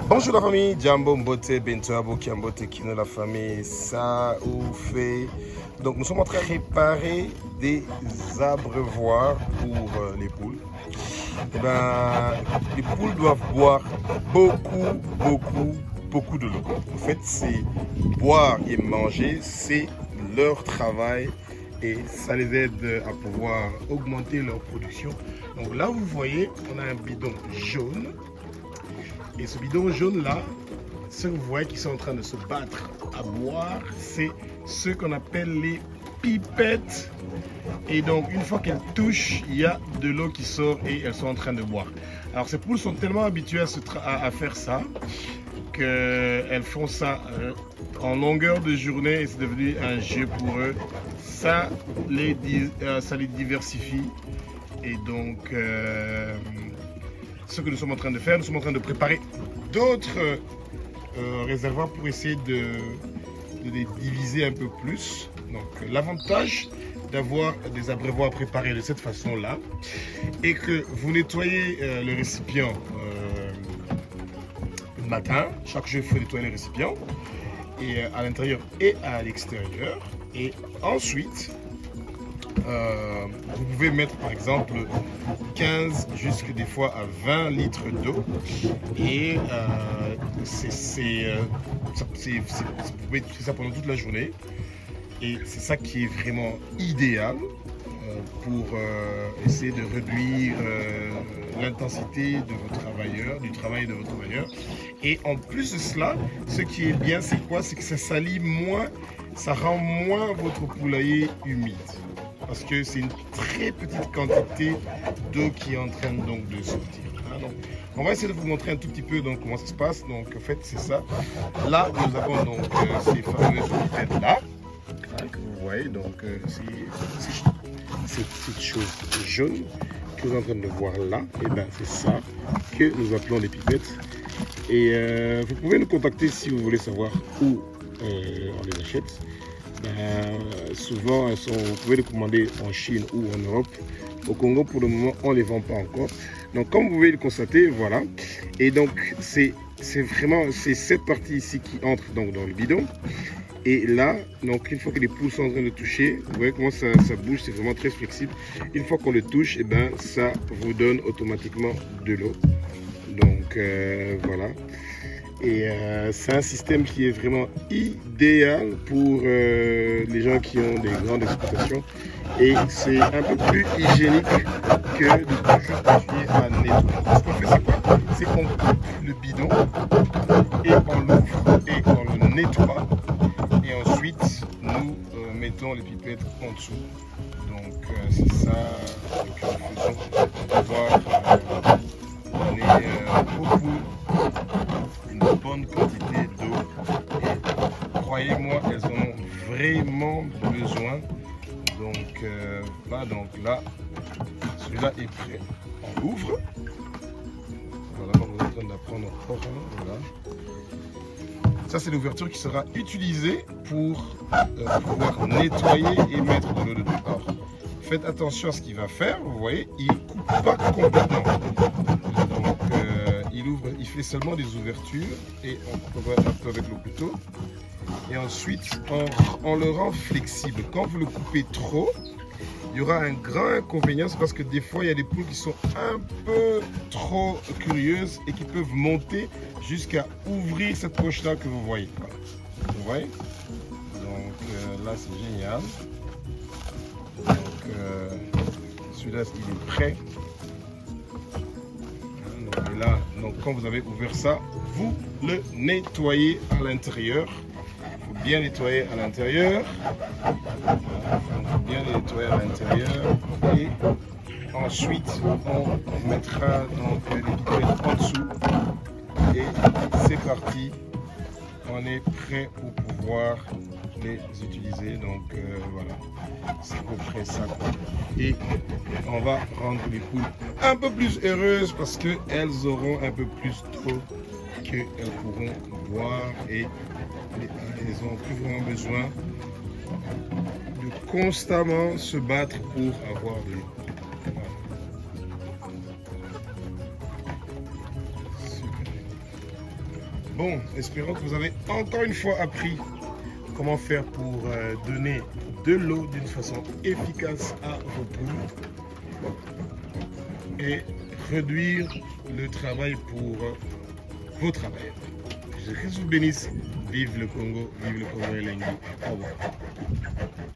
Bonjour la famille, Jambo Mbote, Bento Aboki Mbote, Kino la famille, ça ou fait. Donc nous sommes en train de préparer des abreuvoirs pour les poules. Et ben, les poules doivent boire beaucoup de l'eau. En fait, c'est boire et manger, c'est leur travail et ça les aide à pouvoir augmenter leur production. Donc là, vous voyez, on a un bidon jaune. Et ce bidon jaune là, ceux que vous voyez qui sont en train de se battre à boire, c'est ce qu'on appelle les pipettes. Et donc une fois qu'elles touchent, il y a de l'eau qui sort et elles sont en train de boire. Alors ces poules sont tellement habituées à faire ça qu'elles font ça en longueur de journée et c'est devenu un jeu pour eux. Ça les diversifie et donc ce que nous sommes en train de faire, nous sommes en train de préparer d'autres réservoirs pour essayer de les diviser un peu plus. Donc l'avantage d'avoir des abreuvoirs préparés de cette façon-là est que vous nettoyez le récipient le matin. Chaque jour, il faut nettoyer le récipient et à l'intérieur et à l'extérieur. Et ensuite, vous pouvez mettre par exemple 15 jusqu'à des fois à 20 litres d'eau et vous pouvez utiliser ça pendant toute la journée et c'est ça qui est vraiment idéal pour essayer de réduire l'intensité de vos travailleurs, du travail de vos travailleurs. Et en plus de cela, ce qui est bien, c'est quoi? C'est que ça salit moins, ça rend moins votre poulailler humide. Parce que c'est une très petite quantité d'eau qui est en train donc de sortir. Donc, on va essayer de vous montrer un tout petit peu donc, comment ça se passe. Donc en fait c'est ça. Là nous avons donc ces fameuses pipettes là. Que vous voyez donc cette petite chose jaune que vous êtes en train de voir là. Et ben c'est ça que nous appelons les pipettes. Et vous pouvez nous contacter si vous voulez savoir où on les achète. Souvent, vous pouvez les commander en Chine ou en Europe. Au Congo, pour le moment, on ne les vend pas encore. Donc, comme vous pouvez le constater, voilà. Et donc, c'est cette partie ici qui entre donc, dans le bidon. Et là, donc, une fois que les poules sont en train de toucher, vous voyez comment ça bouge, c'est vraiment très flexible. Une fois qu'on le touche, et ben, ça vous donne automatiquement de l'eau. Donc, voilà. Et c'est un système qui est vraiment idéal pour les gens qui ont des grandes exploitations. Et c'est un peu plus hygiénique que de toujours continuer à nettoyer. Ce qu'on fait, c'est quoi? C'est qu'on coupe le bidon et on l'ouvre et on le nettoie. Et ensuite, nous mettons les pipettes en dessous. Donc c'est ça que nous faisons pour pouvoir donner beaucoup une bonne quantité d'eau et croyez-moi elles en ont vraiment besoin. Donc voilà, donc là celui-là est prêt, on l'ouvre. Voilà, on est en train d'apprendre encore un. Voilà, ça c'est l'ouverture qui sera utilisée pour pouvoir nettoyer et mettre de l'eau dedans. Alors faites attention à ce qu'il va faire, vous voyez, il ne coupe pas complètement. Donc il fait seulement des ouvertures et on coupe un peu avec le couteau. Et ensuite, on le rend flexible. Quand vous le coupez trop, il y aura un grand inconvénient, c'est parce que des fois, il y a des poules qui sont un peu trop curieuses et qui peuvent monter jusqu'à ouvrir cette poche-là que vous voyez. Voilà. Vous voyez? Donc là, c'est génial. Donc celui-là, il est prêt. Et là, donc quand vous avez ouvert ça, vous le nettoyez à l'intérieur. Il faut bien nettoyer à l'intérieur. Il faut bien le nettoyer à l'intérieur. Et ensuite, on mettra donc les pipettes en dessous. Et c'est parti. On est prêt pour pouvoir les utiliser. Donc voilà, c'est à peu près ça. Et on va rendre les poules un peu plus heureuses parce qu'elles auront un peu plus d'eau qu'elles pourront boire et elles n'ont plus vraiment besoin de constamment se battre pour avoir de l'eau. Voilà. Super. Bon, espérons que vous avez encore une fois appris comment faire pour donner de l'eau d'une façon efficace à vos poules et réduire le travail pour vos travailleurs. Que Jésus vous bénisse. Vive le Congo et l'Ingue. Au revoir.